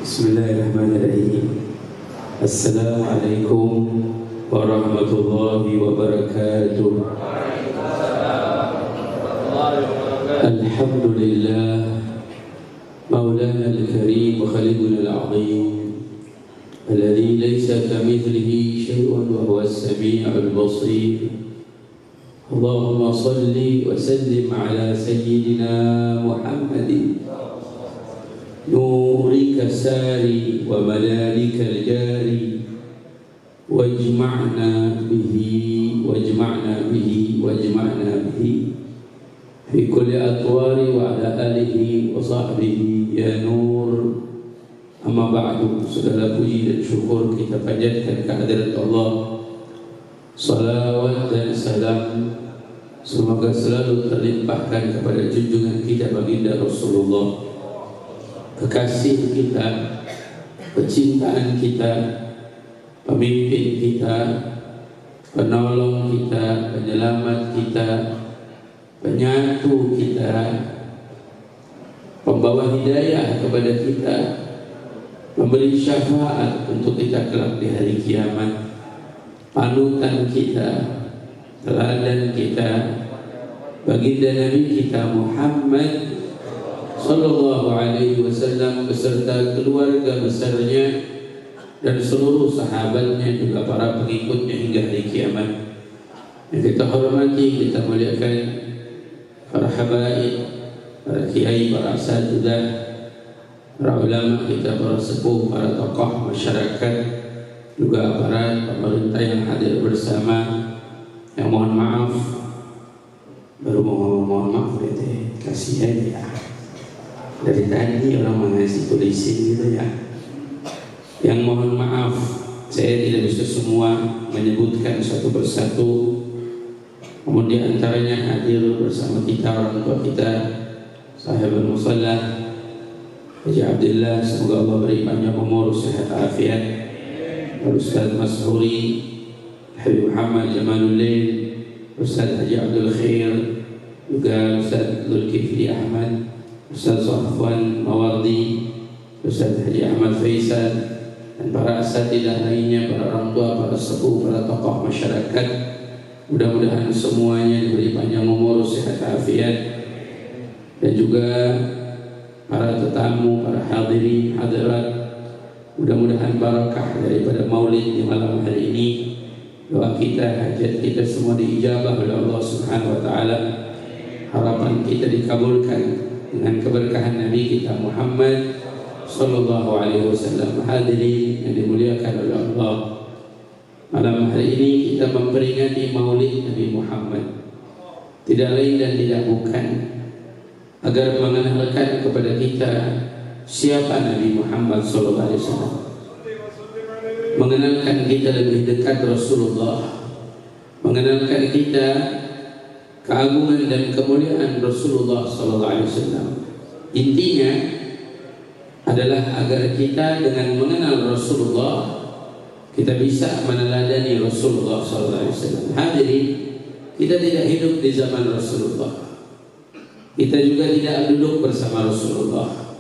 Bismillahirrahmanirrahim. Assalamualaikum warahmatullahi wabarakatuh. Alhamdulillah Maulana al-Karim wa Khaliduna al-Azim alladhi laysa kamithlihi shay'un wa huwa as-sami'ul basir. Allahumma salli wa sallim ala sayyidina Muhammadin نورك الساري وملالك الجاري واجمعنا به في كل أطوار وعلى آله وصحبه يا نور. Amma ba'du, segala puji dan syukur kita panjatkan kehadirat Allah. Salawat dan salam semoga selalu terlimpahkan kepada junjungan kita baginda Rasulullah, kekasih kita, kecintaan kita, pemimpin kita, penolong kita, penyelamat kita, penyatu kita, pembawa hidayah kepada kita, memberi syafaat untuk kita kelak di hari kiamat, panutan kita, teladan kita, baginda Nabi kita Muhammad Sallallahu Alaihi Wasallam beserta keluarga besarnya dan seluruh sahabatnya, juga para pengikutnya hingga hari kiamat. Yang kita hormati, kita muliakan para habaib, para kiai, para asatidzah, para ulama kita, para sepuh, para tokoh masyarakat, juga para pemerintah yang hadir bersama. Yang mohon maaf, baru mohon maaf kasihan ya. Dari tadi orang mengasih tulisin gitu ya. Yang mohon maaf, saya tidak bisa semua menyebutkan satu persatu. Namun di antaranya hadir bersama kita orang tua kita, sahibul musalla Haji Abdullah, semoga Allah beri panjang umur, sehat afiat. Ustaz Mashuri, Habib Muhammad Jamaluddin, Ustaz Haji Abdul Khair, juga Ustaz Zulkifli Ahmad, Ustaz Safwan Mawardi, Ustaz Haji Ahmad Faisal, dan para asatidzah lainnya, para orang tua, para sepuh, para tokoh masyarakat. Mudah-mudahan semuanya diberi panjang umur, sehat afiat. Dan juga para tetamu, para hadirin, hadirat, mudah-mudahan barakah daripada maulid di malam hari ini. Doa kita, hajat kita semua diijabah oleh Allah Subhanahu wa taala. Harapan kita dikabulkan dengan keberkahan Nabi kita Muhammad Sallallahu Alaihi Wasallam. Hadirin yang dimuliakan oleh Allah, malam hari ini kita memperingati Maulid Nabi Muhammad, tidak lain dan tidak bukan agar mengenalkan kepada kita siapa Nabi Muhammad Sallallahu Alaihi Wasallam, mengenalkan kita lebih dekat Rasulullah, mengenalkan kita keagungan dan kemuliaan Rasulullah Sallallahu Alaihi Wasallam. Intinya adalah agar kita dengan mengenal Rasulullah, kita bisa meneladani Rasulullah Sallallahu Alaihi Wasallam. Hadirin, kita tidak hidup di zaman Rasulullah, kita juga tidak duduk bersama Rasulullah,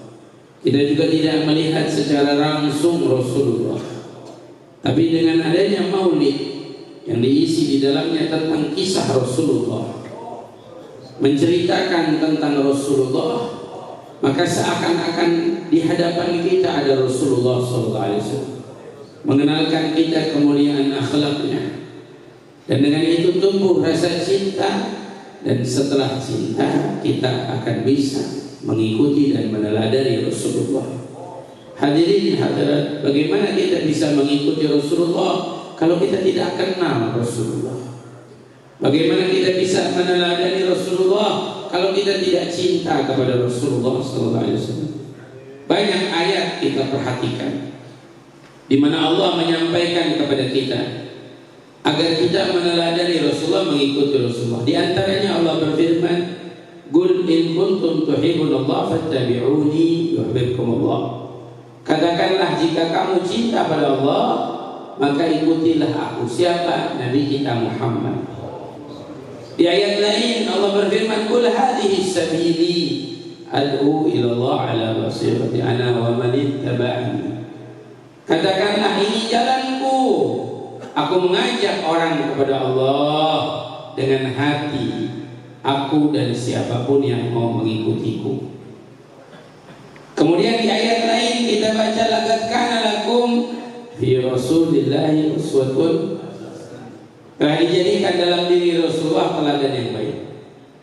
kita juga tidak melihat secara langsung Rasulullah. Tapi dengan adanya Maulid yang diisi di dalamnya tentang kisah Rasulullah, menceritakan tentang Rasulullah, maka seakan-akan di hadapan kita ada Rasulullah SAW, mengenalkan kita kemuliaan akhlaknya, dan dengan itu tumbuh rasa cinta, dan setelah cinta kita akan bisa mengikuti dan meneladani Rasulullah. Hadirin hadirat, bagaimana kita bisa mengikuti Rasulullah kalau kita tidak kenal Rasulullah? Bagaimana kita bisa meneladani Rasulullah kalau kita tidak cinta kepada Rasulullah SAW? Banyak ayat kita perhatikan di mana Allah menyampaikan kepada kita agar kita meneladani Rasulullah, mengikuti Rasulullah. Di antaranya Allah berfirman, "Qul in kuntum tuhibbunallah fattabi'uni yuhibbukumullah." Katakanlah, jika kamu cinta pada Allah, maka ikutilah aku. Siapa? Nabi kita Muhammad. Di ayat lain Allah berfirman, "Qul hadhihi sabili ad'u ila Allah ala basirati ana wa man ittaba'ani." Katakanlah, ini jalanku. Aku mengajak orang kepada Allah dengan hati, aku dan siapapun yang mau mengikutiku. Kemudian di ayat lain kita baca, laqad kana lakum fi Rasulillahi uswatun, telah dijadikan dalam diri Rasulullah teladan yang baik.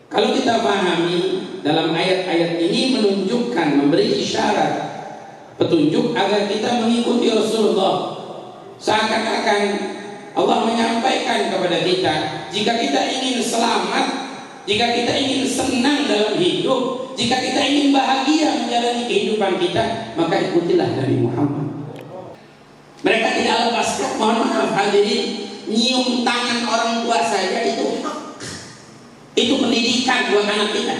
Kalau kita pahami, dalam ayat-ayat ini menunjukkan, memberi isyarat, petunjuk agar kita mengikuti Rasulullah. Seakan-akan Allah menyampaikan kepada kita, jika kita ingin selamat, jika kita ingin senang dalam hidup, jika kita ingin bahagia menjalani kehidupan kita, maka ikutilah Nabi Muhammad. Mereka tidak lepaskan, mohon maaf hadirin, nyium tangan orang tua saja itu hak. Itu pendidikan buat anak kita.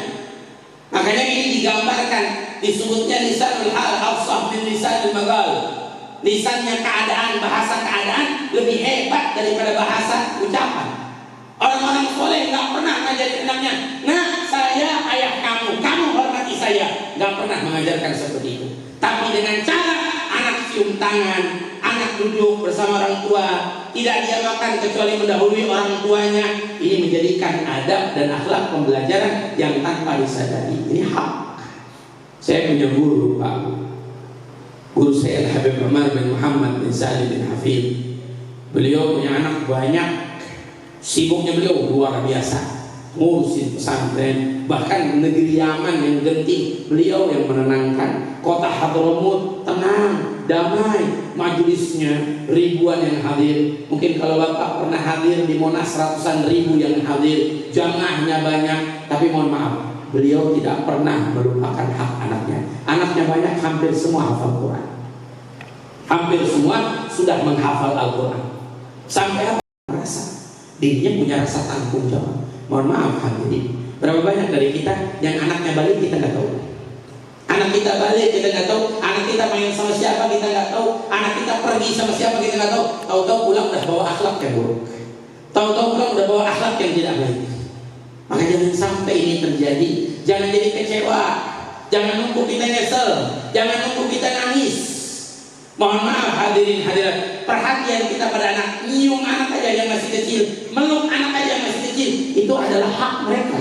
Makanya ini digambarkan, disebutnya lisanul hal Hafsah bin lisanul magal. Lisannya keadaan, bahasa keadaan lebih hebat daripada bahasa ucapan. Orang-orang soleh nggak pernah ngajarin anaknya, nah saya ayah kamu, kamu hormati saya. Nggak pernah mengajarkan seperti itu. Tapi dengan cara anak cium tangan, anak duduk bersama orang tua, tidak dia makan kecuali mendahului orang tuanya. Ini menjadikan adab dan akhlak pembelajaran yang tanpa disadari. Ini hak. Saya punya guru, Pak. Guru saya Habib Umar bin Muhammad bin Sa'id bin Hafid. Beliau punya anak banyak. Sibuknya beliau luar biasa, ngurusin pesantren, bahkan negeri Yaman yang genting beliau yang menenangkan. Kota Hadramut tenang, damai, majelisnya ribuan yang hadir. Mungkin kalau Bapak pernah hadir di Monas, ratusan ribu yang hadir, jamaahnya banyak. Tapi mohon maaf, beliau tidak pernah melupakan hak anaknya. Anaknya banyak, hampir semua hafal Quran, hampir semua sudah menghafal Al-Quran. Sampai apa? Merasa dirinya punya rasa tanggung jawab. Mohon maaf hadirin, berapa banyak dari kita yang anaknya balik kita nggak tahu. Anak kita balik kita nggak tahu. Anak kita main sama siapa kita nggak tahu. Anak kita pergi sama siapa kita nggak tahu. Tahu-tahu pulang udah bawa akhlak yang buruk. Tahu-tahu pulang udah bawa akhlak yang tidak baik. Maka jangan sampai ini terjadi. Jangan jadi kecewa. Jangan nunggu kita nyesel. Jangan nunggu kita nangis. Mohon maaf hadirin hadirat, perhatian kita pada anak, nyium anak aja yang masih kecil, meluk anak aja yang masih kecil, itu adalah hak mereka.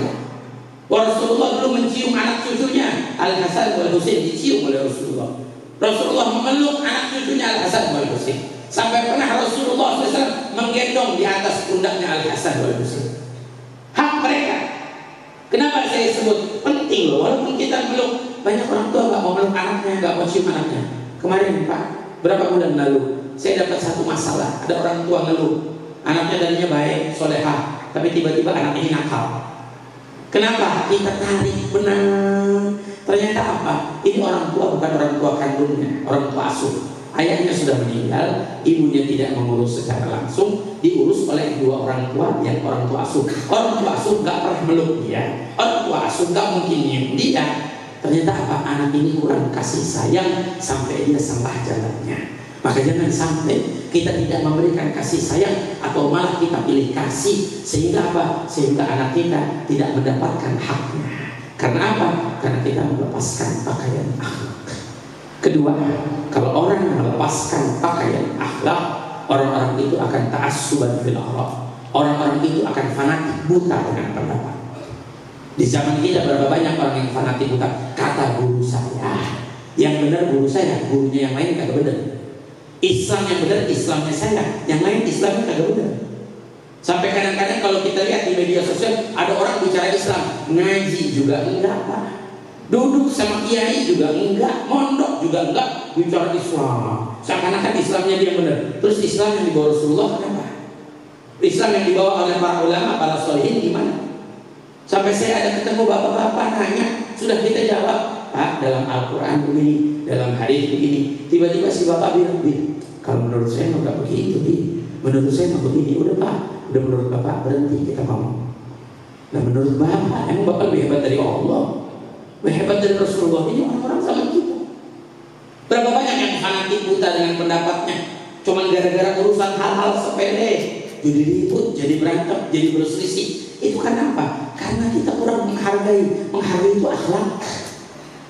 Rasulullah dulu mencium anak cucunya Al Hasan wal Husain, dicium oleh Rasulullah. Rasulullah memeluk anak cucunya Al Hasan wal Husain. Sampai pernah Rasulullah SAW menggendong di atas pundaknya Al Hasan wal Husain. Hak mereka. Kenapa saya sebut penting loh? Walaupun kita meluk, banyak orang tua nggak mau meluk anaknya, nggak mau cium anaknya. Kemarin Pak, berapa bulan lalu saya dapat satu masalah. Ada orang tua ngeluh, anaknya tadinya baik, solehah, tapi tiba-tiba anaknya ini nakal. Kenapa? Kita tarik benang. Ternyata apa? Ini orang tua bukan orang tua kandungnya, orang tua asuh. Ayahnya sudah meninggal, ibunya tidak mengurus secara langsung, diurus oleh dua orang tua yang orang tua asuh. Orang tua asuh nggak pernah meluk dia, orang tua asuh nggak mungkin nyium dia. Ternyata apa? Anak ini kurang kasih sayang sampai dia salah jalannya. Maka jangan sampai kita tidak memberikan kasih sayang, atau malah kita pilih kasih, sehingga apa? Sehingga anak kita tidak mendapatkan haknya. Karena apa? Karena kita melepaskan pakaian akhlak. Kedua, kalau orang melepaskan pakaian akhlak, orang-orang itu akan ta'assuban fil akhlak. Orang-orang itu akan fanatik buta dengan pendapat. Di zaman kita berapa banyak orang yang fanatik buta. Kata guru saya, yang benar guru saya, gurunya yang lain kagak benar. Islam yang benar Islamnya saya, yang lain Islamnya kagak benar. Sampai kadang-kadang kalau kita lihat di media sosial, ada orang bicara Islam, ngaji juga enggak Pak, duduk sama kiai juga enggak, mondok juga enggak, bicara Islam. Seakan-akan Islamnya dia benar. Terus Islam yang dibawa Rasulullah kenapa? Islam yang dibawa oleh para ulama, para sholihin gimana? Sampai saya ada ketemu bapak-bapak nanya, sudah kita jawab, Pak, dalam Al-Quran begini, dalam hadis begini. Tiba-tiba si bapak bilang, kalau menurut saya nggak begitu, menurut saya nggak begini. Udah Pak, udah menurut bapak berhenti kita ngomong. Nah menurut bapak, emang bapak lebih hebat dari Allah, lebih hebat dari Rasulullah. Ini orang-orang sama kita. Berapa banyak yang fanatik buta dengan pendapatnya, cuman gara-gara urusan hal-hal sepele, jadi ribut, jadi berantem, jadi berselisih. Itu kan apa? Karena kita kurang menghargai. Menghargai itu akhlak.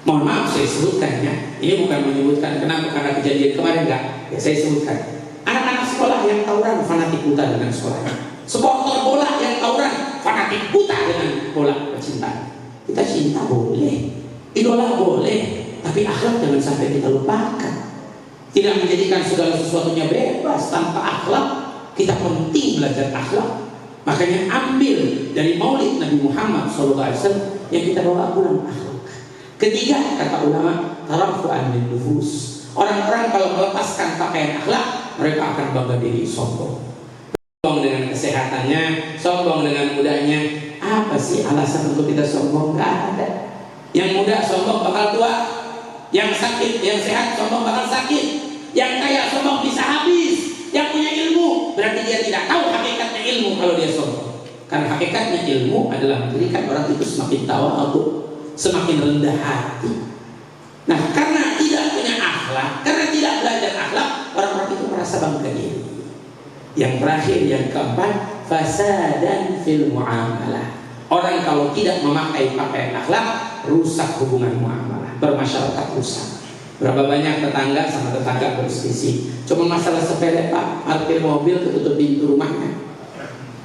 Mohon maaf saya sebutkan ya. Ini bukan menyebutkan kenapa karena kejadian kemarin, enggak. Ya saya sebutkan. Anak-anak sekolah yang tawuran fanatik buta dengan sekolahnya. Supporter bola yang tawuran fanatik buta dengan bola kecintaan. Kita cinta boleh, idola boleh, tapi akhlak jangan sampai kita lupakan. Tidak menjadikan segala sesuatunya bebas tanpa akhlak. Kita penting belajar akhlak. Makanya ambil dari maulid Nabi Muhammad SAW yang kita bawa pulang akhlak. Ketiga, kata ulama, tarafu'an min nufus. Orang-orang kalau melepaskan pakaian akhlak, mereka akan bangga diri, sombong. Sombong dengan kesehatannya, sombong dengan mudanya. Apa sih alasan untuk kita sombong? Gak ada. Yang muda sombong bakal tua, yang sakit, yang sehat sombong bakal sakit, yang kaya sombong bisa habis. Yang punya ilmu berarti dia tidak tahu hakikatnya ilmu kalau dia sombong. Karena hakikatnya ilmu adalah menjadikan orang itu semakin tawadhu, semakin rendah hati. Nah, karena tidak punya akhlak, karena tidak belajar akhlak, orang-orang itu merasa bangga diri. Yang terakhir, yang keempat, fasadan fil muamalah. Orang kalau tidak memakai pakaian akhlak, rusak hubungan muamalah, bermasyarakat rusak. Berapa banyak tetangga sama tetangga berselisih. Cuma masalah sepele, Pak, parkir mobil ketutup pintu rumahnya.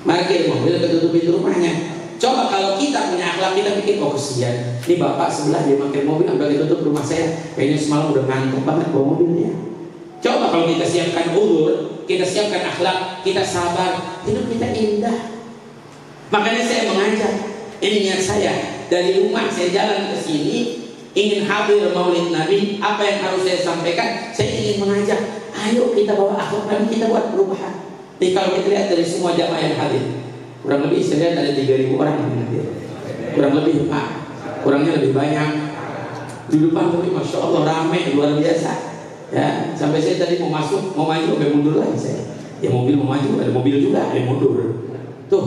Parkir mobil ketutup pintu rumahnya. Coba kalau kita punya akhlak, kita pikir, oh kesian, ini bapak sebelah dia pakai mobil sampai tutup rumah saya. Kayaknya semalam udah ngantuk banget bawa mobilnya. Coba kalau kita siapkan ulur, kita siapkan akhlak, kita sabar, hidup kita indah. Makanya saya mengajak, ini niat saya dari rumah saya jalan ke sini, ingin hadir maulid Nabi. Apa yang harus saya sampaikan? Saya ingin mengajak, ayo kita bawa akhlak Nabi, kita buat perubahan. Jadi kalau kita lihat dari semua jamaah yang hadir, kurang lebih saya lihat ada 3.000 orang yang hadir. Kurang lebih, Pak, kurangnya lebih banyak. Di depan tapi Masya Allah ramai, luar biasa. Ya, sampai saya tadi mau masuk, mau maju, sampai mundur lagi saya. Ya mobil mau maju, ada mobil juga, ada yang mundur. Tuh,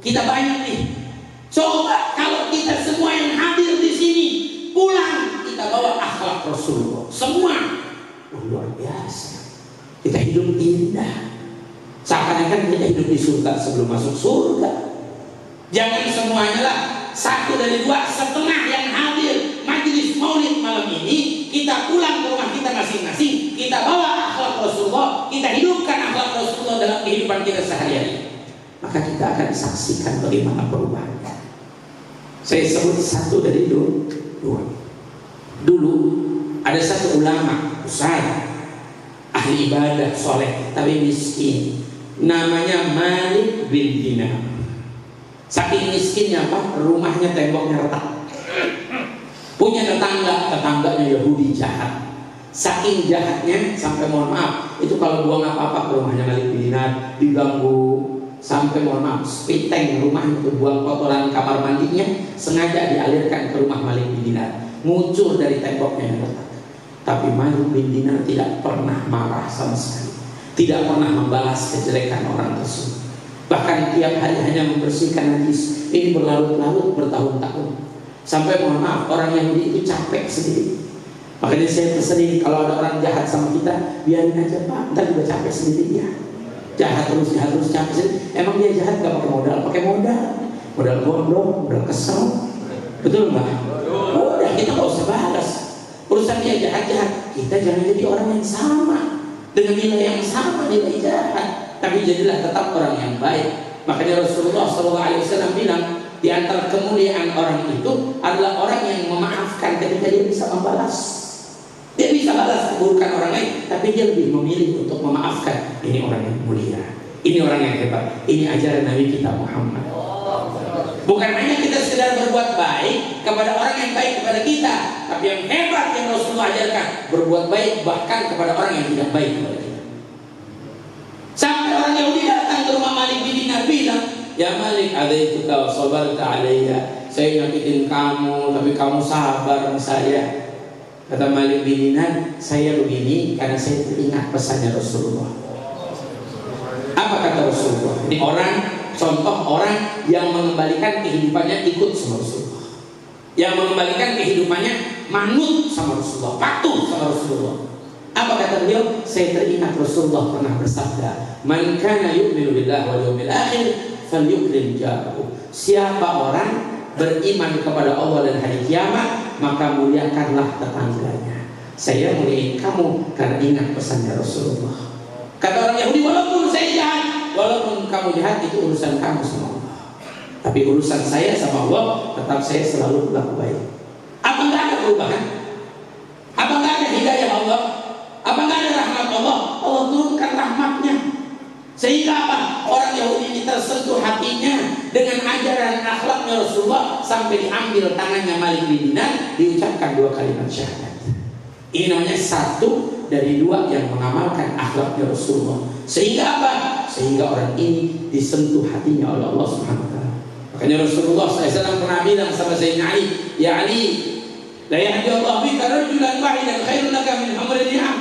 kita banyak nih. Coba kalau kita semua yang hadir di sini pulang, kita bawa akhlak Rasulullah. Semua, luar biasa. Kita hidup indah. Seakan-akan kita hidup di surga sebelum masuk surga. Jangan semuanya lah. 1 dari 2, setengah yang hadir majelis maulid malam ini, kita pulang ke rumah kita masing-masing, kita bawa akhlak Rasulullah, kita hidupkan akhlak Rasulullah dalam kehidupan kita sehari-hari. Maka kita akan saksikan bagaimana perubahannya. Saya sebut 1 dari 2. Dulu ada satu ulama besar, ahli ibadah soleh tapi miskin, namanya Malik bin Dinar. Saking miskinnya, Pak, rumahnya temboknya retak. Punya tetangganya Yahudi jahat. Saking jahatnya sampai mohon maaf, itu kalau buang apa-apa ke rumahnya Malik bin Dinar diganggu. Sampai mohon maaf, spit tank rumah itu buang kotoran kamar mandinya sengaja dialirkan ke rumah Malik bin Dinar, muncul dari temboknya yang retak. Tapi Malik bin Dinar tidak pernah marah sama sekali, tidak pernah membalas kejelekan orang tersebut. Bahkan tiap hari hanya membersihkan najis. Ini berlarut-larut bertahun-tahun. Sampai mohon maaf, orang Yahudi itu capek sendiri. Makanya saya sering kalau ada orang jahat sama kita, biarin aja, Pak, ntar juga capek sendiri dia. Jahat terus capek sendiri. Emang dia jahat gak pakai modal? Pakai modal. Modal gondong, modal kesel. Betul nggak? Udah, kita nggak usah balas. Urusan dia jahat-jahat, kita jangan jadi orang yang sama dengan nilai yang sama, nilai jahat. Tapi jadilah tetap orang yang baik. Makanya Rasulullah SAW bilang, di antara kemuliaan orang itu adalah orang yang memaafkan ketika dia bisa membalas. Dia bisa balas keburukan orang lain, tapi dia lebih memilih untuk memaafkan. Ini orang yang mulia, ini orang yang hebat. Ini ajaran Nabi kita Muhammad. Bukan hanya kita sekedar berbuat baik kepada orang yang baik kepada kita, tapi yang hebat yang Rasulullah ajarkan, berbuat baik bahkan kepada orang yang tidak baik kepada kita. Sampai orang Yahudi datang ke rumah Malik bin Dinar bilang, ya Malik, adaituka wa sabarta alayya. Saya nyakitin kamu, tapi kamu sabar sama saya. Kata Malik bin Dinar, saya begini karena saya teringat pesannya Rasulullah. Apa kata Rasulullah? Ini orang, contoh orang yang mengembalikan kehidupannya ikut sama Rasulullah, yang mengembalikan kehidupannya manut sama Rasulullah, patuh sama Rasulullah. Apa kata beliau? Saya teringat Rasulullah pernah bersabda, man kana yu'minu billahi wal yawmil akhir falyukrim jarahu. Siapa orang beriman kepada Allah dan hari kiamat, maka muliakanlah tetangganya. Saya muliain kamu karena ingat pesannya Rasulullah. Kata orang Yahudi, walaupun saya jahat, walaupun kamu jahat, itu urusan kamu sama Allah, tapi urusan saya sama Allah, tetap saya selalu berlaku baik. Apa enggak ada perubahan? Apa enggak ada hidayah Allah? Apa enggak ada rahmat Allah? Allah turunkan rahmatnya. Sehingga apa? Orang Yahudi ini tersentuh hatinya dengan ajaran akhlaknya Rasulullah, sampai diambil tangannya Malik bin Dinar, diucapkan 2 kalimat syahadat. Ini namanya satu dari 2 yang mengamalkan akhlaknya Rasulullah. Sehingga apa? Sehingga orang ini disentuh hatinya oleh Allah Subhanahu wa taala. Makanya Rasulullah SAW pernah bilang sama Sayyidina Ali, "Ya Ali, la yahdi Allah bika rajulan wahidan khairun laka min humrin ni'am."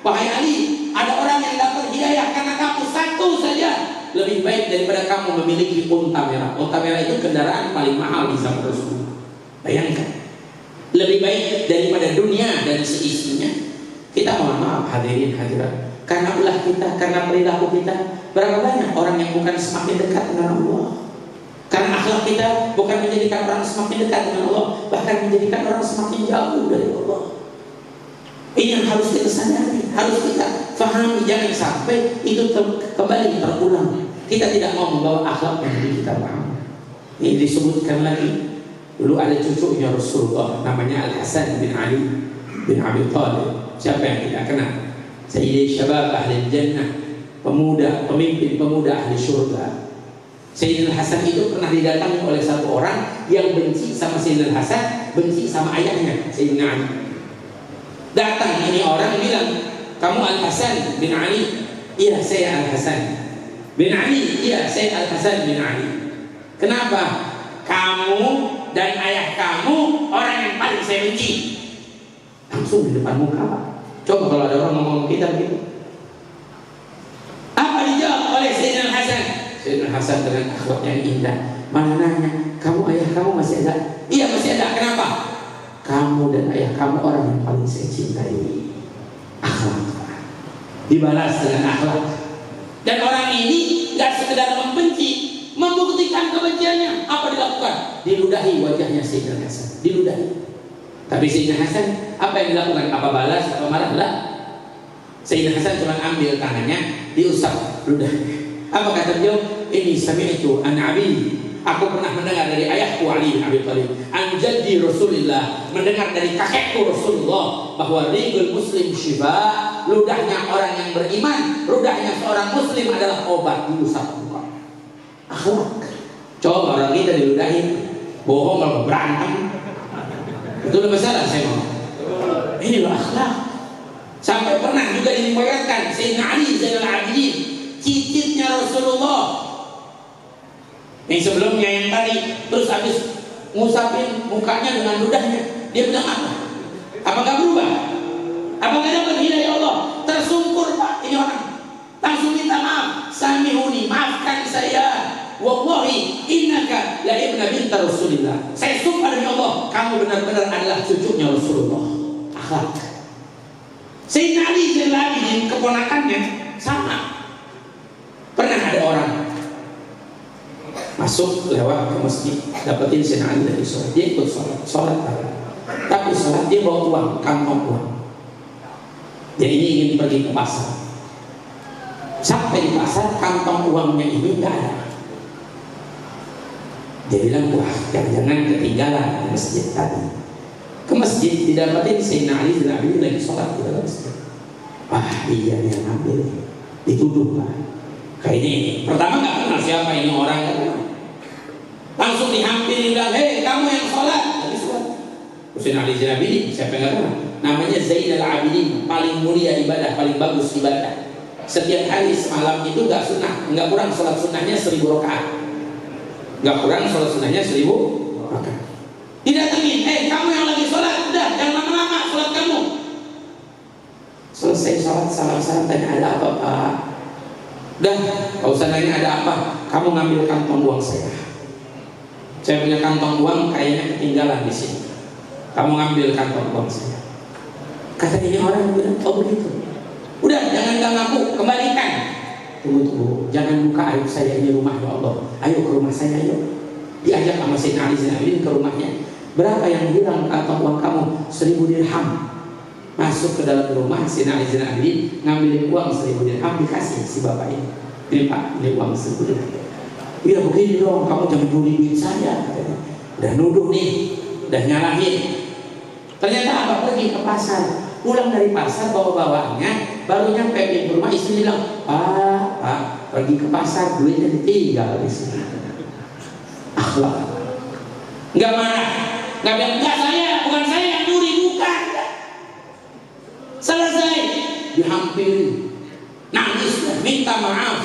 Wahai Ali, ada orang yang dapat hidayah karena kamu satu saja, lebih baik daripada kamu memiliki unta merah. Unta merah itu kendaraan paling mahal di zaman Rasulullah. Bayangkan, lebih baik daripada dunia dan seisinya. Kita mohon maaf hadirin hadirat, karena ulah kita, karena perilaku kita, berapa banyak orang yang bukan semakin dekat dengan Allah. Karena akhlak kita bukan menjadikan orang semakin dekat dengan Allah, bahkan menjadikan orang semakin jauh dari Allah. Ini yang harus kita sadari, harus kita fahami. Jangan sampai itu kembali terulang. Kita tidak mau membawa akhlak yang Nabi kita Muhammad. Ini disebutkan lagi, dulu ada cucunya Rasulullah, namanya Al-Hasan bin Ali bin Abi Thalib. Siapa yang tidak kenal? Sayyidi Syabab Ahli Jannah, pemuda, pemimpin pemuda ahli surga. Sayyidina Hasan itu pernah didatangi oleh satu orang yang benci sama Sayyidina Hasan, benci sama ayahnya Sayyidina Ali. Datang ini orang bilang, "Kamu Al-Hasan bin Ali?" "Iya, saya Al-Hasan bin Ali." "Iya, saya Al-Hasan bin Ali." "Kenapa?" "Kamu dan ayah kamu orang yang paling saya benci." Langsung di depan muka, Pak. Coba kalau ada orang ngomong kita begitu. Apa dijawab oleh Sayyidina Hasan? Sayyidina Hasan dengan akhlak yang indah malah nanya, "Kamu ayah kamu masih ada?" "Iya, masih ada." "Kenapa?" "Kamu dan ayah kamu orang yang paling saya cintai." Akhlak dibalas dengan akhlak. Dan orang ini gak sekedar membenci, membuktikan kebenciannya. Apa dilakukan? Diludahi wajahnya Sayyidina Hasan, diludahi. Tapi Sayyidina Hasan apa yang dilakukan? Apa balas? Apa marah? Lah. Sayyidina Hasan cuma ambil tangannya, diusap ludahnya. Apa kata beliau? "Ini sami'tu an Abi." Aku pernah mendengar dari ayahku Ali bin Abi Thalib, an jaddi Rasulillah, mendengar dari kakekku Rasulullah, bahwa rigul muslim syifa, ludahnya orang yang beriman, ludahnya seorang muslim adalah obat. Diusap Allah. Akhlak. Coba orang kita diludahin, bohong kalau berantem, itu udah masalah. Saya mau ini loh akhlak. Sampai pernah juga diriwayatkan Sayyidina Ali Zainal Abidin, cicitnya Rasulullah yang sebelumnya yang tadi, terus habis ngusapin mukanya dengan ludahnya, dia bilang apa? Apa gak berubah? Apa gak dapat hidayah Allah? Tersungkur, Pak, ini orang. Langsung minta maaf. "Samihuni, maafkan saya. Wallahi innaka la ibna binta Rasulillah." Saya sumpah demi Allah, kamu benar-benar adalah cucunya Rasulullah. Akhlak. Sayyidina Ali Zainal Abidin, keponakannya sama. Pernah ada orang masuk lewat ke masjid, dapetin Sayyidina Ali dari sholat, dia ikut sholat, tapi sholat dia bawa uang, kantong uang. Jadi ini ingin pergi ke pasar. Sampai di pasar, kantong uangnya ini tidak ada. Dia bilang, "Wah, jangan-jangan ketinggalan di masjid tadi." Ke masjid didapetin Sayyidina Ali bin Abi Thalib lagi sholat di dalam masjid. Wah, dia yang ngambil, dituduh lah. Kayaknya ini pertama nggak kenal siapa ini orang, kan? Langsung dihampiri, bilang, "Hei, kamu yang sholat." Lagi sholat. Sayyidina Ali bin Abi Thalib, siapa yang nggak kenal? Namanya Zainal Abidin, paling mulia ibadah, paling bagus ibadah. Setiap hari semalam itu nggak sunnah, nggak kurang sholat sunnahnya 1000 rakaat, nggak kurang sholat sunnahnya 1000 rakaat. Didatengin, "Hei, kamu yang lagi sholat, udah jangan lama-lama sholat kamu." Selesai sholat, salam-salam, tanya, "Ada apa, Pak?" "Udah, gak usah nanya ada apa, kamu ngambil kantong uang saya. Saya punya kantong uang kayaknya ketinggalan di sini. Kamu ngambil kantong uang saya." Kata ini orang bilang, "Oh begitu. Udah, jangan ngaku, kembalikan." "Tunggu, jangan buka aib saya, ini rumahnya Allah. Ayo ke rumah saya, ayo." Diajak sama Sayyidina Ali Zainal Abidin ke rumahnya. Berapa yang hilang atau uang kamu? 1000 dirham. Masuk ke dalam rumah si Ali Zainal Abidin, ngambilin uang 1000 dirham, dikasih si bapak ini. Ini Pak, ini uang 1000 dirham. Iya begini dong, kamu jangan nyuri duit saya. Udah nuduh nih, udah nyalahin. Ternyata abah pergi ke pasar, pulang dari pasar bawa-bawanya, baru nyampe di rumah istri bilang, Pak, pergi ke pasar, duitnya ditinggal di sini. Akhlak. Nggak marah, nggak bilang, nggak saya, bukan saya yang nyuri, bukan. Selesai, dihampiri, nangis, minta maaf.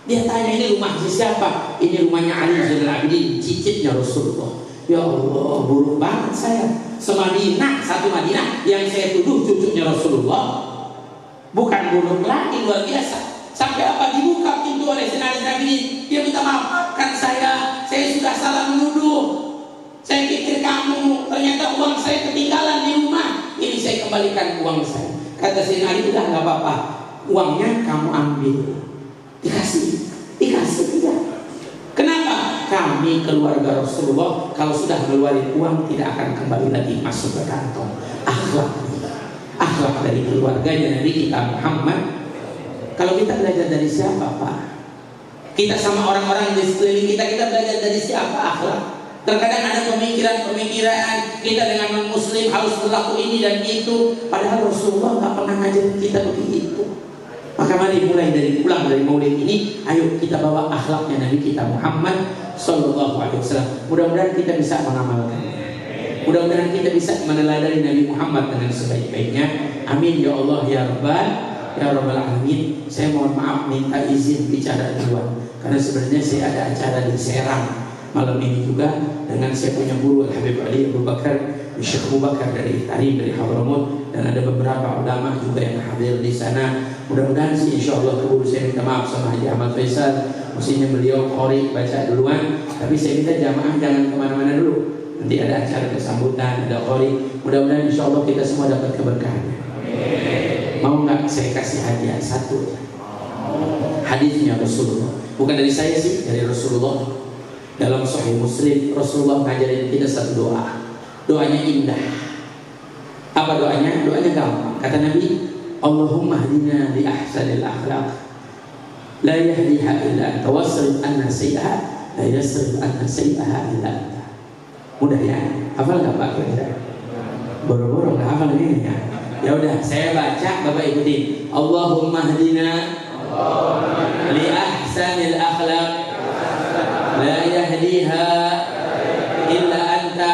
Dia tanya, ini rumah siapa? Ini rumahnya Ali Zainal Abidin, cicitnya Rasulullah. Ya Allah, buruk banget saya. Semadinah, satu Madinah yang saya tuduh cucunya Rasulullah. Bukan buruk lagi, luar biasa. Sampai apa dibuka pintu oleh Zainal Abidin. Dia minta maafkan saya sudah salah menuduh. Saya pikir kamu, ternyata uang saya ketinggalan di rumah. Ini saya kembalikan uang saya. Kata Zainal Abidin, udah nggak apa-apa, uangnya kamu ambil. Dikasih tidak. Kenapa? Kami keluarga Rasulullah kalau sudah ngeluarin uang tidak akan kembali lagi masuk ke kantong. Akhlak dari keluarganya Nabi kita Muhammad. Kalau kita belajar dari siapa, Pak? Kita sama orang-orang di sekeliling kita belajar dari siapa akhlak? Terkadang ada pemikiran kita dengan non-muslim harus berlaku ini dan itu, padahal Rasulullah nggak pernah ngajarin kita begitu. Maka mari mulai dari pulang dari maulid ini, ayo kita bawa akhlaknya Nabi kita Muhammad Sallallahu Alaihi Wasallam. Mudah-mudahan kita bisa mengamalkan. Mudah-mudahan kita bisa meneladani Nabi Muhammad dengan sebaik-baiknya. Amin ya Allah ya Rabbal Alamin. Saya mohon maaf minta izin bicara duluan karena sebenarnya saya ada acara di Serang malam ini juga dengan saya punya guru Habib Ali Abu Bakar, Syekh Abu Bakar dari Tarim dari Hadramaut, dan ada beberapa ulama juga yang hadir di sana. Mudah-mudahan sih insya Allah guru saya minta maaf sama Haji Ahmad Faisal, mestinya beliau qori baca duluan, tapi saya minta jamaah jangan kemana-mana dulu. Nanti ada acara kesambutan, ada qori. Mudah-mudahan insya Allah kita semua dapat keberkahannya. Mau nggak saya kasih hadiah satu? Hadisnya Rasulullah, bukan dari saya sih, dari Rasulullah. Dalam Sahih Muslim Rasulullah ngajarin kita satu doa. Doanya indah. Apa doanya? Doanya gampang. Kata Nabi, Allahumma hdina li ahsanil akhlaq la yahdiha illa anta wasrif anna sayyi'aha la yasrif anna sayyi'aha illa anta. Mudah ya? Hafal nggak Pak kira-kira? Boro-boro nggak hafal ini ya? Ya udah, saya baca, Bapak ikutin. Allahumma hdina li ahsanil akhlaq la yahdiha illa anta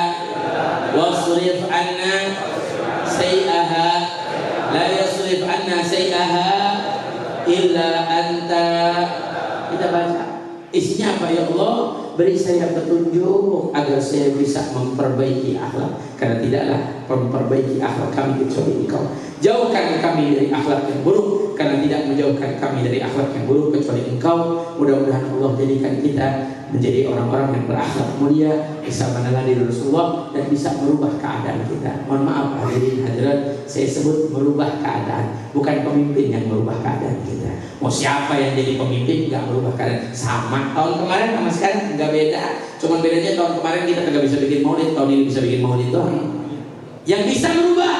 wasrif anna sayyi'aha la yasrif anna sayyi'aha illa anta. Kita baca isinya apa? Ya Allah, beri saya petunjuk agar saya bisa memperbaiki akhlak, karena tidaklah memperbaiki akhlak kami kecuali Engkau. Jauhkan kami dari akhlak yang buruk, karena tidak menjauhkan kami dari akhlak yang buruk kecuali Engkau. Mudah-mudahan Allah jadikan kita menjadi orang-orang yang berakhlak mulia, bisa meneladani Rasulullah dan bisa merubah keadaan kita. Mohon maaf hadirin hadirat, saya sebut merubah keadaan, bukan pemimpin yang merubah keadaan kita. Mau siapa yang jadi pemimpin nggak merubah keadaan. Sama tahun kemarin sama sekarang nggak beda. Cuman bedanya tahun kemarin kita nggak bisa bikin maulid, tahun ini bisa bikin maulid doang. Yang bisa merubah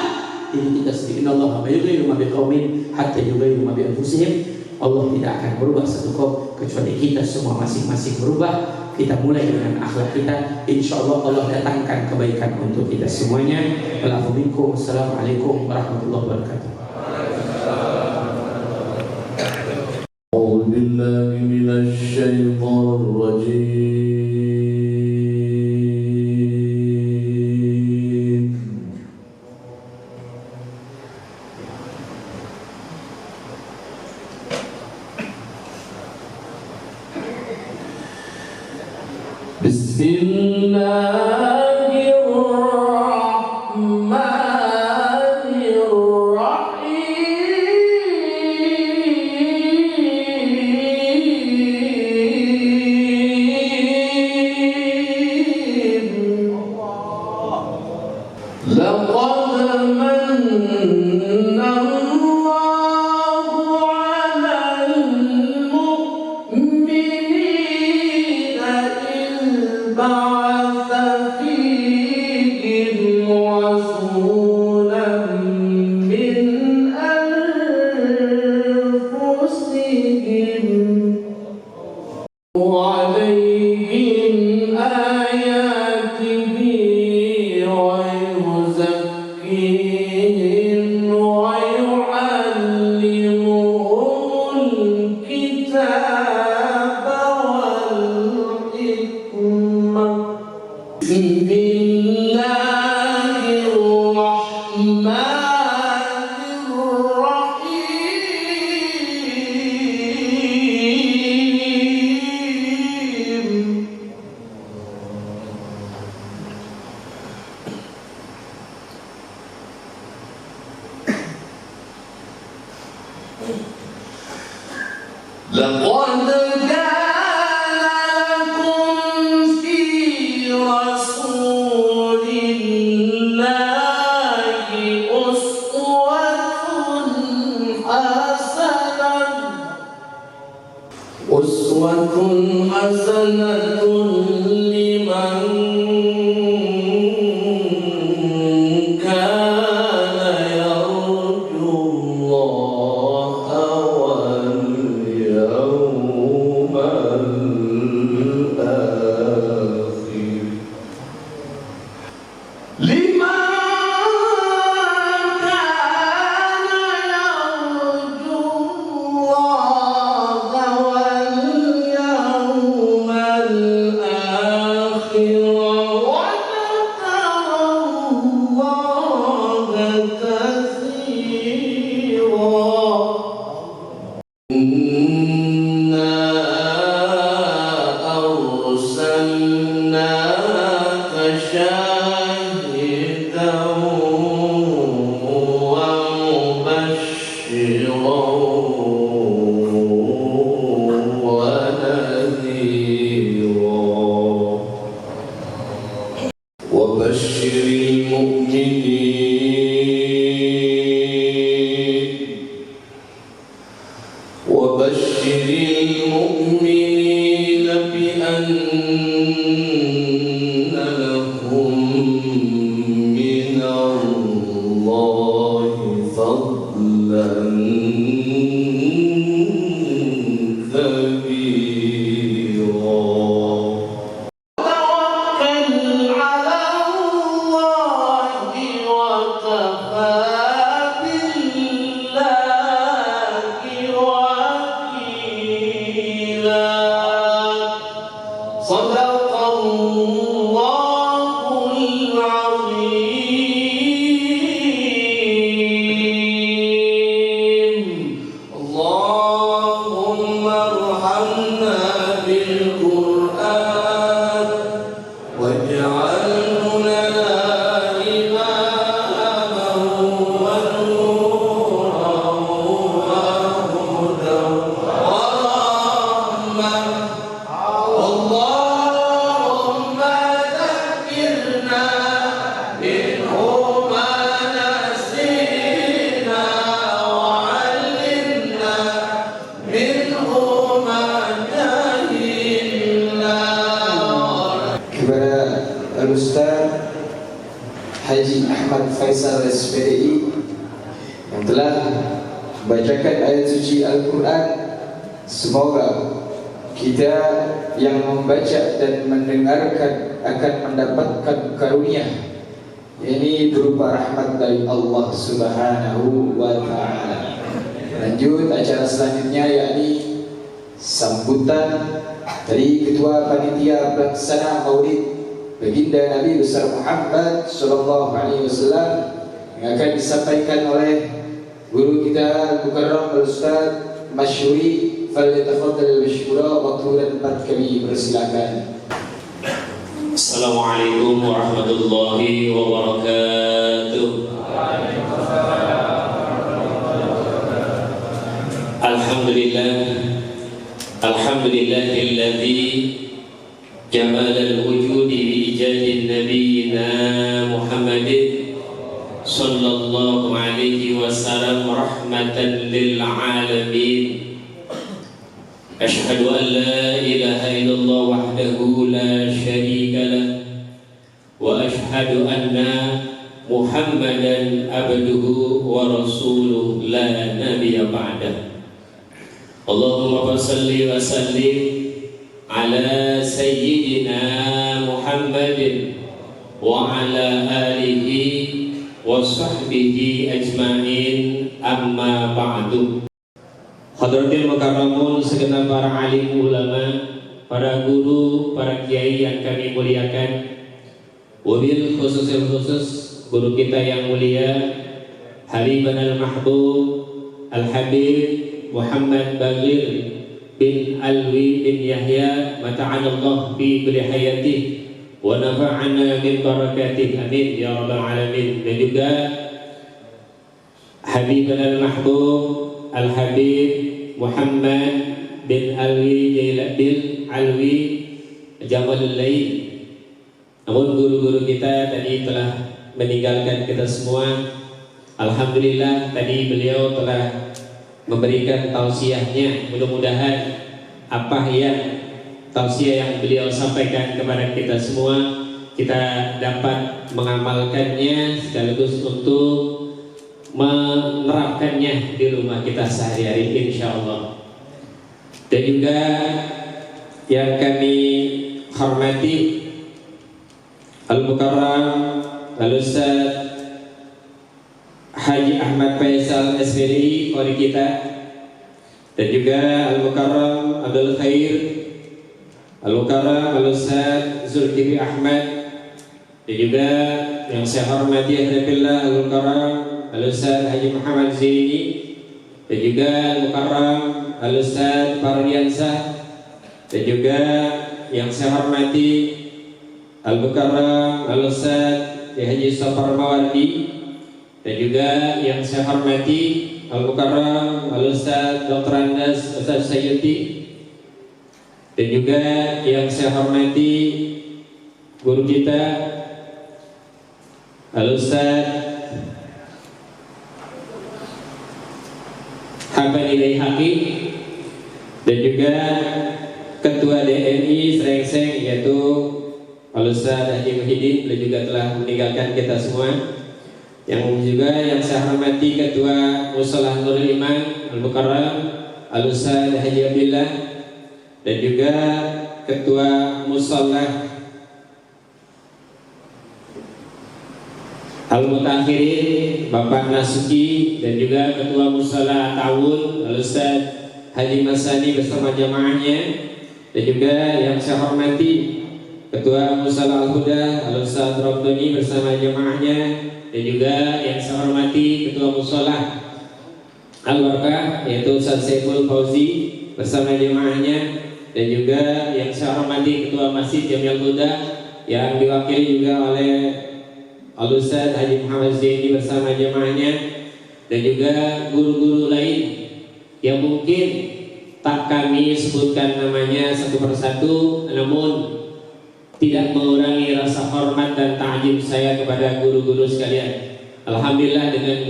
diri kita sendiri. Innallaha ma yughayyiru ma biqaumin hatta yughayyiru ma bi anfusihim. Allah tidak akan merubah satu kaum kecuali kita semua masing-masing berubah. Kita mulai dengan akhlak kita, insya Allah Allah datangkan kebaikan untuk kita semuanya. Wassalamualaikum warahmatullahi wabarakatuh. أعوذ بالله من الشيطان الرجيم. بسم الله الرحمن الرحيم. لقد من الله على المؤمنين إذ بعث لقد كان لكم في رسول الله أسوة حسنة لمن كان يرجو الله واليوم الآخر لمن كان يرجو الله واليوم الآخر وذكر الله كثيرا إنا أرسلناك شاهدا ومبشرا ونذيرا وبشر المؤمنين بأن لهم من الله فضلا كبيرا توكل على الله وكفى بالله وكيلا صدق الله العظيم اللهم ارحمنا بالقرآن واجعله لنا إماما ونورا وهدى ورحمة اللهم ذكرنا منه ما نسينا وعلمنا منه ما جهلنا kepada Al-Ustaz Haji Ahmad Faisal SPDI yang telah membacakan ayat suci Al-Quran. Semoga kita yang membaca dan mendengarkan akan mendapatkan karunia, yakni berupa rahmat dari Allah Subhanahu wa Ta'ala. Lanjut acara selanjutnya, yakni sambutan dari Ketua Panitia Pelaksana Maulid Baginda Nabi besar Muhammad sallallahu alaihi wasallam yang akan disampaikan oleh guru kita Mukarram Al-Ustaz Masyuri. Falyatafaddal mashkura, waktu dan tempat kami persilakan. Assalamualaikum warahmatullahi wabarakatuh. Alhamdulillah, alhamdulillahilladzi jamalal wujudi bi ijadin nabiyina Muhammadin sallallahu alaihi wasallam rahmatan lil alamin. Asyhadu an la ilaha illallah wahdahu la syarika lah wa asyhadu anna Muhammadan abduhu wa rasuluh la nabiyya ba'dah. Allahumma salli wa sallim ala sayyidina Muhammadin wa ala alihi wa sahbihi ajma'in, amma ba'du. Hadratil mukarramun, segenap para alim ulama, para guru, para kiai yang kami muliakan. Wabil khusus guru kita yang mulia Habiban al-Mahbub Al-Habib Muhammad Baghir bin Alwi bin Yahya, mata'anallah bi hayatih wa nafa'ana min barakatih, amin ya rabbal alamin. Dan juga Habibana al-Mahbub Al-Habib Muhammad bin Alwi Jamalul Lail. Namun guru-guru kita tadi telah meninggalkan kita semua. Alhamdulillah tadi beliau telah memberikan tausiahnya. Mudah-mudahan apa yang tausiah yang beliau sampaikan kepada kita semua kita dapat mengamalkannya sekaligus untuk menerapkannya di rumah kita sehari-hari insyaallah. Dan juga yang kami hormati Al-Mukarram Al-Ustaz Haji Ahmad Faisal SPDI Qori kita, dan juga Al-Mukarram Abdul Khair, Al-Mukarram Al-Ustaz Zulkifli Ahmad, dan juga yang saya hormati Alhamdulillah Al-Mukarram Al-Ustaz Haji Muhammad Zaini, dan juga Al-Mukarram Al-Ustaz Fardiansah, dan juga yang saya hormati Al-Mukarram Al-Ustaz Haji Safar Mawardi, dan juga yang saya hormati Al-Mukarram Al-Ustaz Dr. Andas Ustaz Sayyidi, dan juga yang saya hormati guru kita Al-Ustaz Hamdani Hakim, dan juga Ketua DNI Srengseng yaitu Al-Ustaz Haji Muhyiddin, beliau juga telah meninggalkan kita semua. Yang juga yang saya hormati Ketua Musholah Nurul Iman Al-Mukarram Al-Ustaz Haji Abdillah, dan juga Ketua Musholah Al-Mutakhirin Bapak Nasuki, dan juga Ketua Musholah Ta'awun Al-Ustaz Haji Masani bersama jamaahnya, dan juga yang saya hormati Ketua Musholah Al-Huda Al-Ustaz Rabdoni bersama jamaahnya, dan juga yang saya hormati Ketua Musholah Al-Barakah yaitu Ustaz Saiful Fauzi bersama jamaahnya, dan juga yang saya hormati Ketua Masjid Jamil Huda yang diwakili juga oleh Al-Ustaz Haji Muhammad Zaini bersama jamaahnya, dan juga guru-guru lain yang mungkin tak kami sebutkan namanya satu persatu, namun tidak mengurangi rasa hormat dan ta'zim saya kepada guru-guru sekalian. Alhamdulillah dengan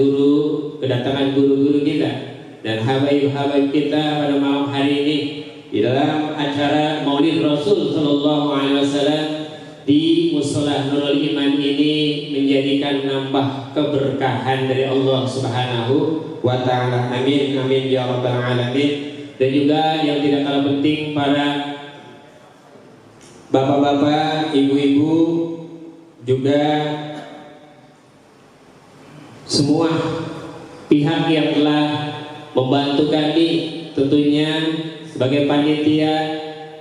kedatangan guru-guru kita dan habaib-habaib kita pada malam hari ini di dalam acara Maulid Rasul Sallallahu Alaihi Wasallam di Musholah Nurul Iman ini menjadikan nambah keberkahan dari Allah Subhanahu wa Ta'ala. Amin amin ya rabbal alamin. Dan juga yang tidak kalah penting para bapak-bapak, ibu-ibu, juga semua pihak yang telah membantu kami tentunya sebagai panitia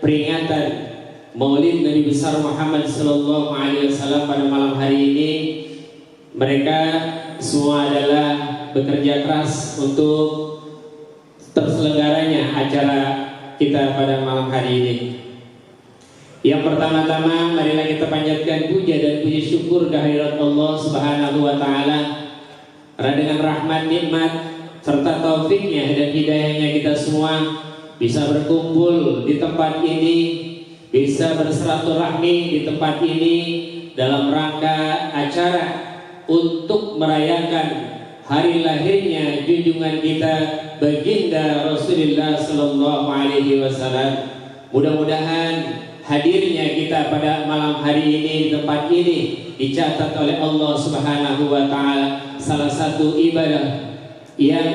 peringatan Maulid Nabi besar Muhammad Sallallahu Alaihi Wasallam pada malam hari ini. Mereka semua adalah bekerja keras untuk terselenggaranya acara kita pada malam hari ini. Yang pertama-tama marilah kita panjatkan puja dan puji syukur kehadirat Allah Subhanahu wa Ta'ala, karena dengan rahmat, nikmat serta taufiknya dan hidayahnya kita semua bisa berkumpul di tempat ini, bisa bersilaturahmi di tempat ini dalam rangka acara untuk merayakan hari lahirnya junjungan kita baginda Rasulullah Sallallahu Alaihi Wasallam. Mudah-mudahan hadirnya kita pada malam hari ini di tempat ini dicatat oleh Allah Subhanahu wa Ta'ala salah satu ibadah yang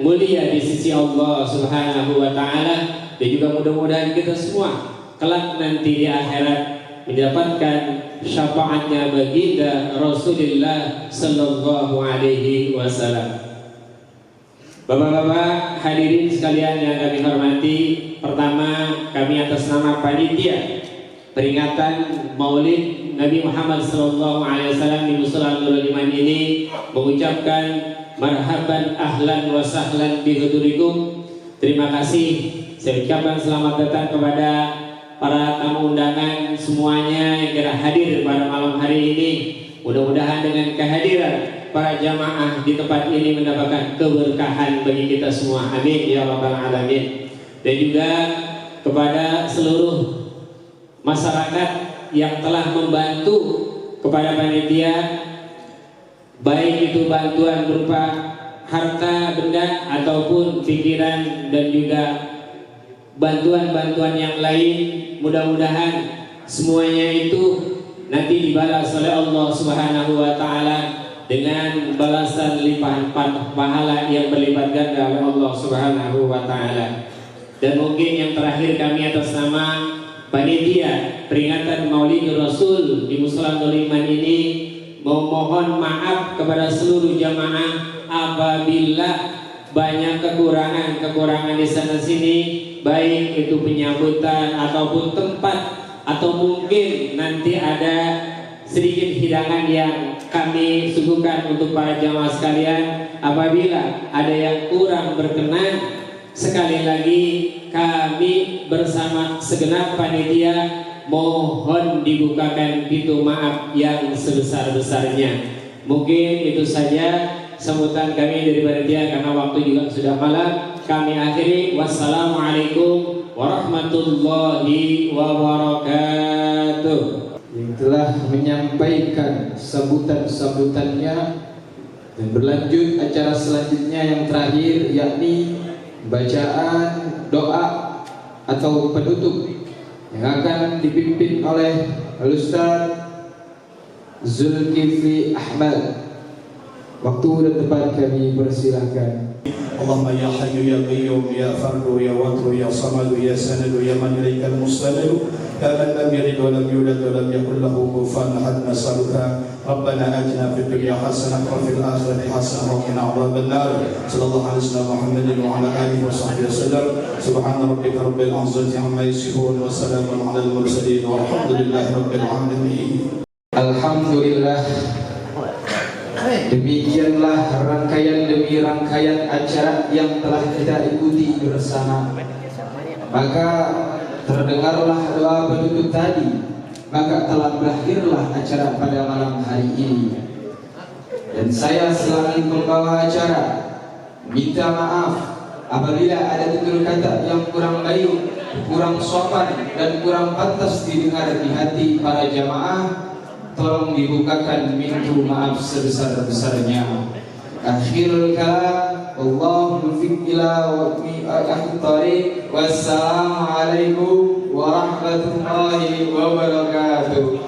mulia di sisi Allah Subhanahu wa Ta'ala, dan juga mudah-mudahan kita semua kelak nanti di akhirat mendapatkan syafaatnya baginda Rasulullah Sallallahu Alaihi Wasallam. Bapak-bapak hadirin sekalian yang kami hormati, pertama kami atas nama panitia peringatan Maulid Nabi Muhammad Sallallahu Alaihi Wasallam di Musholah Nurul Iman ini mengucapkan marhaban ahlan wa sahlan bihudurikum. Terima kasih. Saya ucapkan selamat datang kepada para tamu undangan semuanya yang kira hadir pada malam hari ini. Mudah-mudahan dengan kehadiran para jamaah di tempat ini mendapatkan keberkahan bagi kita semua. Amin ya rabbal alamin. Dan juga kepada seluruh masyarakat yang telah membantu kepada panitia, baik itu bantuan berupa harta benda ataupun pikiran dan juga bantuan-bantuan yang lain. Mudah-mudahan semuanya itu nanti dibalas oleh Allah Subhanahu wa taala dengan balasan limpahan pahala yang berlipat ganda oleh Allah Subhanahu wa taala. Dan mungkin yang terakhir kami atas nama panitia peringatan Maulid Rasul di Mushola Nurul Iman ini memohon maaf kepada seluruh jamaah apabila banyak kekurangan di sana sini, baik itu penyambutan ataupun tempat, atau mungkin nanti ada sedikit hidangan yang kami suguhkan untuk para jamaah sekalian. Apabila ada yang kurang berkenan, sekali lagi kami bersama segenap panitia mohon dibukakan pintu maaf yang sebesar-besarnya. Mungkin itu saja sambutan kami dari panitia, karena waktu juga sudah malam. Kami akhiri, wassalamualaikum warahmatullahi wabarakatuh. Yang telah menyampaikan sambutan-sambutannya, dan berlanjut acara selanjutnya yang terakhir, yakni bacaan doa atau penutup yang akan dipimpin oleh Al-Ustaz Zulkifli Ahmad. Waktu dan tempat kami persilahkan. Allahumma ya hayyu ya qayyum ya fardu ya watru ya samadu ya sanadu ya man ilaikal mustanadu ya man lam yalid wa lam yulad wa lam yakul lahu kufuwan ahad. Nas'aluka rabbana atina fid dunya hasanah wa fil akhirati hasanah wa qina adzaban nar. Sallallahu alaihi wasallam Muhammadin wa ala alihi wa sahbihi wasallam. Subhana rabbika rabbil izzati amma yasifun wa salamun alal mursalin walhamdulillahi rabbil alamin. Alhamdulillah. Demikianlah rangkaian demi rangkaian acara yang telah kita ikuti bersama. Maka terdengarlah doa penutup tadi, maka telah berakhirlah acara pada malam hari ini. Dan saya selaku pembawa acara minta maaf apabila ada tutur kata yang kurang baik, kurang sopan dan kurang pantas didengar di hati para jamaah. Tolong dibukakan pintu maaf sebesar-besarnya. Akhirul kalam, Allahu muwaffiq ila aqwamit thariq. Wassalamualaikum warahmatullahi wabarakatuh.